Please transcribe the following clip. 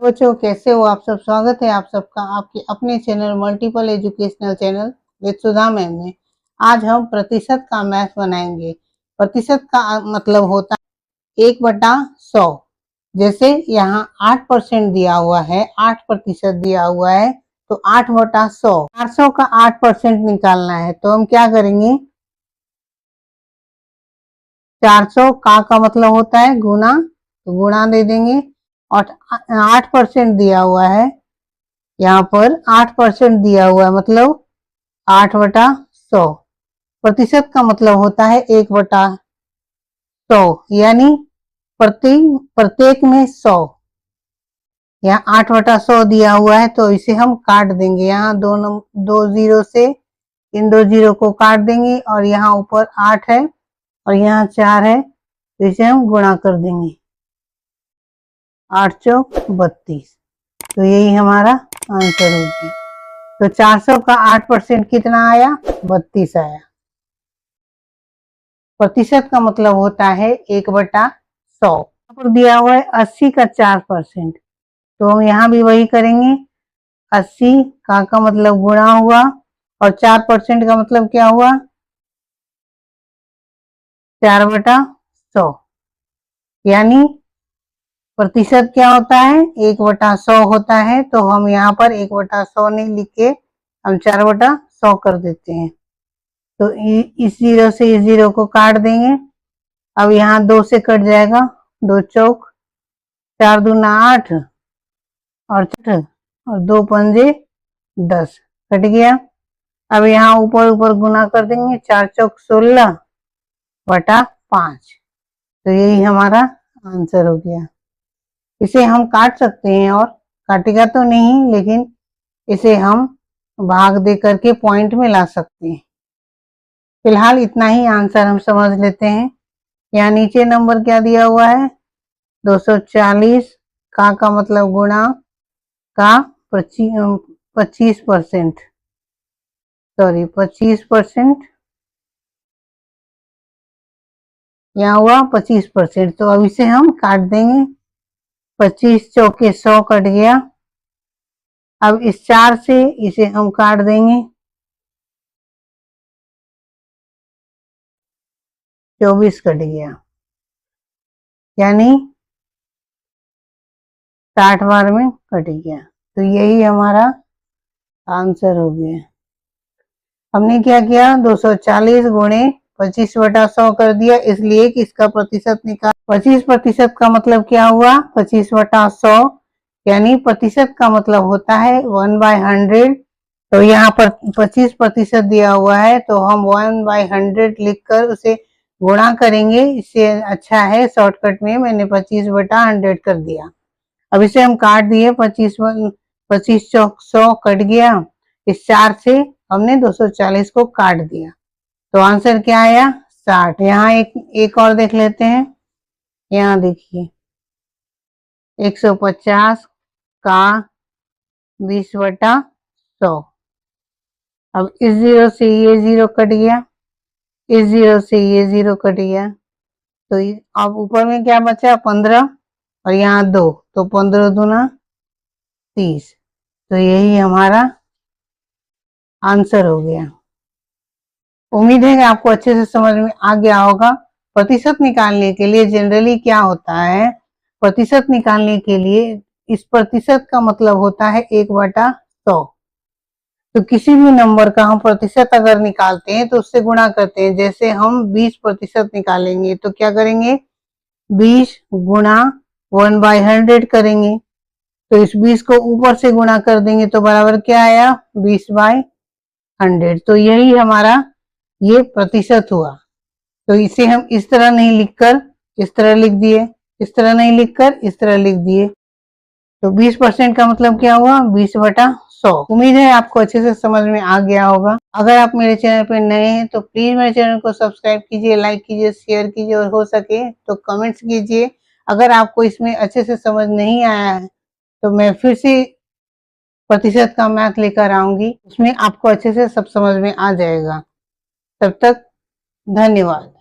बच्चों, कैसे हो आप सब। स्वागत है आप सबका आपके अपने channel multiple educational channel with Sudha ma'am में। आज हम प्रतिशत का मैथ बनाएंगे। प्रतिशत का मतलब होता है 1/100। जैसे यहाँ 8% दिया हुआ है, 8% दिया हुआ है, तो 8/100। 400 का 8% निकालना है, तो हम क्या करेंगे, 400 का मतलब होता है गुना, तो गुना दे देंगे। और 8% दिया हुआ है, यहाँ पर 8% दिया हुआ है, मतलब 8/100। प्रतिशत का मतलब होता है 1/100, यानी प्रत्येक में 100। यहाँ 8/100 दिया हुआ है, तो इसे हम काट देंगे। यहाँ दो जीरो से इन दो जीरो को काट देंगे, और यहाँ ऊपर 8 है और यहाँ 4 है, तो इसे हम गुणा कर देंगे। 8 चौक 32, तो यही हमारा आंसर हो गया। तो 400 का 8% कितना आया, 32 आया। प्रतिशत का मतलब होता है 1/100। यहाँ पर दिया हुआ है 80 का 4%, तो हम यहाँ भी वही करेंगे। 80 का मतलब गुणा हुआ, और 4% का मतलब क्या हुआ, 4/100। यानी प्रतिशत क्या होता है, 1/100 होता है। तो हम यहाँ पर 1/100 नहीं लिख के हम 4/100 कर देते हैं। तो इस जीरो से इस जीरो को काट देंगे। अब यहाँ 2 से कट जाएगा, 2 चौक 4 दूना 8 और 2 पंजे 10, कट गया। अब यहाँ ऊपर ऊपर गुना कर देंगे, 4 चौक 16/5, तो यही हमारा आंसर हो गया। इसे हम काट सकते हैं, और काटेगा तो नहीं, लेकिन इसे हम भाग दे करके पॉइंट में ला सकते हैं। फिलहाल इतना ही आंसर हम समझ लेते हैं। यहाँ नीचे नंबर क्या दिया हुआ है, 240 का मतलब गुणा का 25%, सॉरी 25%, यहाँ हुआ 25%। तो अब इसे हम काट देंगे। 25 चौके 100 कट गया। अब इस 4 से इसे हम काट देंगे, 24 कट गया, यानी 60 बार में कट गया। तो यही हमारा आंसर हो गया। हमने क्या किया, 240 गुणे 25/100 कर दिया, इसलिए कि इसका प्रतिशत निकाल। 25% का मतलब क्या हुआ, 25/100, यानी प्रतिशत का मतलब होता है 1/100। तो यहाँ पर 25% दिया हुआ है, तो हम 1/100 लिखकर उसे गुणा करेंगे। इससे अच्छा है शॉर्टकट में मैंने 25/100 कर दिया। अब इसे हम काट दिए, 25 चौक 100 कट गया। इस 4 से हमने 240 को काट दिया, तो आंसर क्या आया, 60। यहाँ एक और देख लेते हैं। यहाँ देखिए, 150 का 20/100। अब इस जीरो से ये जीरो कट गया, इस जीरो से ये जीरो कट गया, तो अब ऊपर में क्या बचा, 15, और यहाँ 2, तो 15 दूना 30, तो यही हमारा आंसर हो गया। उम्मीद है कि आपको अच्छे से समझ में आ गया होगा। प्रतिशत निकालने के लिए जनरली क्या होता है, प्रतिशत निकालने के लिए इस प्रतिशत का मतलब होता है 1/100। तो किसी भी नंबर का हम प्रतिशत अगर निकालते हैं तो उससे गुणा करते हैं। जैसे हम 20% निकालेंगे, तो क्या करेंगे, 20 गुणा 1/100 करेंगे। तो इस 20 को ऊपर से गुणा कर देंगे, तो बराबर क्या आया, 20/100। तो यही हमारा ये प्रतिशत हुआ। तो इसे हम इस तरह नहीं लिखकर इस तरह लिख दिए, इस तरह नहीं लिखकर इस तरह लिख दिए। तो 20% का मतलब क्या हुआ, 20/100। उम्मीद है आपको अच्छे से समझ में आ गया होगा। अगर आप मेरे चैनल पर नए हैं तो प्लीज मेरे चैनल को सब्सक्राइब कीजिए, लाइक कीजिए, शेयर कीजिए, और हो सके तो कमेंट्स कीजिए। अगर आपको इसमें अच्छे से समझ नहीं आया है, तो मैं फिर से प्रतिशत का मैथ लेकर आऊंगी, उसमें आपको अच्छे से सब समझ में आ जाएगा। तब तक धन्यवाद।